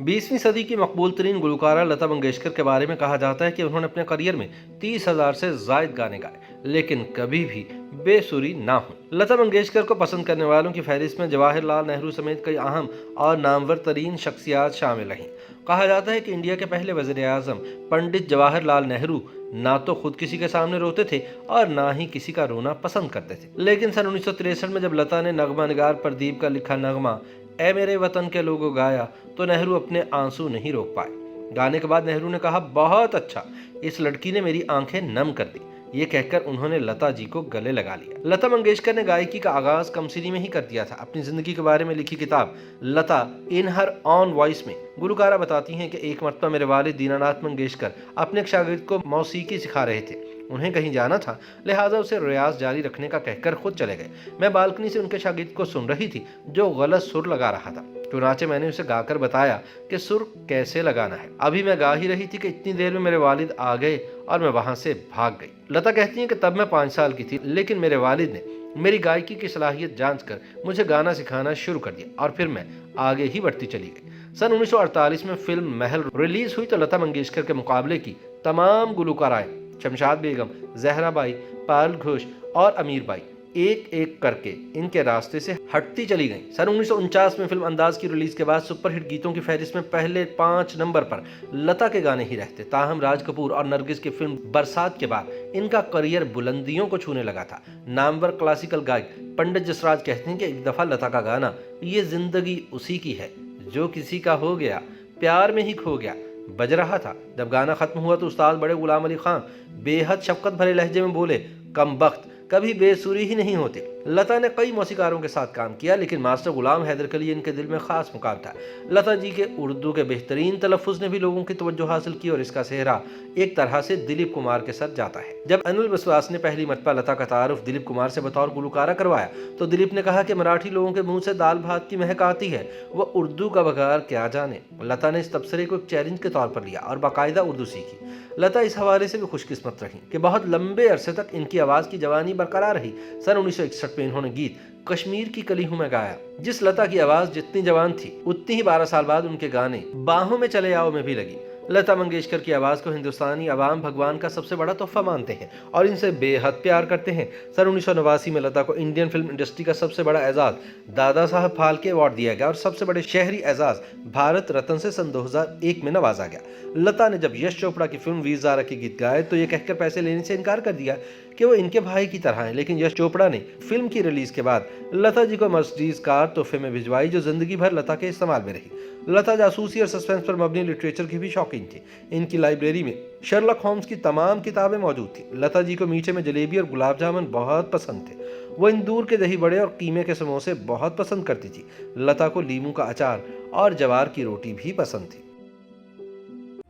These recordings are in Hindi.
20वीं सदी की मकबूल तरीन गुलकारा लता मंगेशकर के बारे में कहा जाता है कि उन्होंने अपने करियर में 30,000 से जायद गाने गाए, लेकिन कभी भी बेसुरी ना हो। लता मंगेशकर को पसंद करने वालों की फहरिस्त में जवाहरलाल नेहरू समेत कई अहम और नामवर तरीन शख्सियात शामिल रहीं। कहा जाता है कि इंडिया के पहले वज़ीर आज़म पंडित जवाहरलाल नेहरू ना तो खुद किसी के सामने रोते थे और ना ही किसी का रोना पसंद करते थे। लेकिन सन 1963 में जब लता ने नगमा निगार प्रदीप का लिखा नगमा ए मेरे वतन के लोगों गाया तो नेहरू अपने आंसू नहीं रोक पाए। गाने के बाद नेहरू ने कहा, बहुत अच्छा, इस लड़की ने मेरी आंखें नम कर दी। ये कहकर उन्होंने लता जी को गले लगा लिया। लता मंगेशकर ने गायकी का आगाज कमसिनी में ही कर दिया था। अपनी जिंदगी के बारे में लिखी किताब लता इन हर ऑन वॉइस में गुलकारा बताती हैं कि एक मरतबा मेरे वालिद दीनानाथ मंगेशकर अपने एक शागिर्द को मौसीकी सिखा रहे थे। उन्हें कहीं जाना था, लिहाजा उसे रियाज जारी रखने का कहकर खुद चले गए। मैं बालकनी से उनके शागिर्द को सुन रही थी जो गलत सुर लगा रहा था। चुनाचे मैंने उसे गाकर बताया कि सुर कैसे लगाना है। अभी मैं गा ही रही थी कि इतनी देर में मेरे वालिद आ गए और मैं वहां से भाग गई। लता कहती हैं कि तब मैं 5 साल की थी, लेकिन मेरे वालिद ने मेरी गायकी की सलाहियत जानकर मुझे गाना सिखाना शुरू कर दिया और फिर मैं आगे ही बढ़ती चली गई। सन 1948 में फिल्म महल रिलीज हुई तो लता मंगेशकर के मुकाबले की तमाम गुलकाराएं शमशाद बेगम, जहरा बाई, पायल घोष और अमीर बाई एक एक करके इनके रास्ते से हटती चली गईं। सन 1949 में फिल्म अंदाज की रिलीज के बाद सुपरहिट गीतों की फहरिस्त में पहले 5 नंबर पर लता के गाने ही रहते। ताहम राज कपूर और नरगिस की फिल्म बरसात के बाद इनका करियर बुलंदियों को छूने लगा था। नामवर क्लासिकल गायक पंडित जसराज कहते हैं कि एक दफा लता का गाना ये जिंदगी उसी की है जो किसी का हो गया, प्यार में ही खो गया बज रहा था। जब गाना खत्म हुआ तो उस्ताद बड़े गुलाम अली खान बेहद शफकत भरे लहजे में बोले, कम बख्त, कभी बेसुरी ही नहीं होते। लता ने कई मौसीकारों के साथ काम किया, लेकिन मास्टर गुलाम हैदर के लिए इनके दिल में खास मुकाम था। लता जी के उर्दू के बेहतरीन तलफ़ुज़ ने भी लोगों की तवज्जो हासिल की और इसका सेहरा एक तरह से दिलीप कुमार के साथ जाता है। जब अनिल बसवास ने पहली मरतबा लता का तारुफ दिलीप कुमार से बतौर गुलकारा करवाया तो दिलीप ने कहा कि मराठी लोगों के मुंह से दाल भात की महक आती है, वह उर्दू का बगार क्या जाने। लता ने इस तबसरे को एक चैलेंज के तौर पर लिया और बाकायदा उर्दू सीखी। लता इस हवाले से भी खुशकिस्मत रही कि बहुत लंबे अरसे तक इनकी आवाज़ की जवानी बरकरार रही। सन 1961 में इन्होंने गीत कश्मीर की कली हूं मैं गाया। जिस लता की आवाज़ जितनी जवान थी उतनी ही 12 साल बाद उनके गाने बाहों में चले आओ में भी लगी। लता मंगेशकर की आवाज़ को हिंदुस्तानी अवाम भगवान का सबसे बड़ा तोहफा मानते हैं और इनसे बेहद प्यार करते हैं। सन 1989 में लता को इंडियन फिल्म इंडस्ट्री का सबसे बड़ा एजाज़ दादा साहब फाल्के अवार्ड दिया गया और सबसे बड़े शहरी एजाज़ भारत रत्न से सन 2001 में नवाजा गया। लता ने जब यश चोपड़ा की फिल्म वीर ज़ारा के गीत गाए तो ये कहकर पैसे लेने से इनकार कर दिया कि वो इनके भाई की तरह हैं, लेकिन यश चोपड़ा ने फिल्म की रिलीज के बाद लता जी को मर्सिडीज कार तोहफे में भिजवाई जो जिंदगी भर लता के इस्तेमाल में रही। लता जासूसी और सस्पेंस पर मबनी लिटरेचर की भी शौकीन थी। इनकी लाइब्रेरी में शर्लक होम्स की तमाम किताबें मौजूद थी। लता जी को मीठे में जलेबी और गुलाब जामुन बहुत पसंद थे। वो इंदूर के दही बड़े और कीमे के समोसे बहुत पसंद करती थी। लता को लीमू का अचार और जवार की रोटी भी पसंद थी।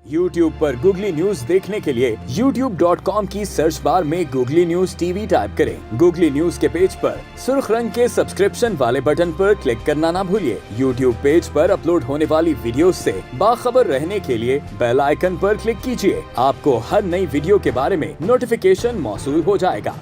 YouTube पर गूगली न्यूज देखने के लिए youtube.com की सर्च बार में गूगली न्यूज टीवी टाइप करें। गूगली न्यूज के पेज पर सुर्ख रंग के सब्सक्रिप्शन वाले बटन पर क्लिक करना ना भूलिए। YouTube पेज पर अपलोड होने वाली वीडियोस से बाखबर रहने के लिए बेल आइकन पर क्लिक कीजिए। आपको हर नई वीडियो के बारे में नोटिफिकेशन मौसूल हो जाएगा।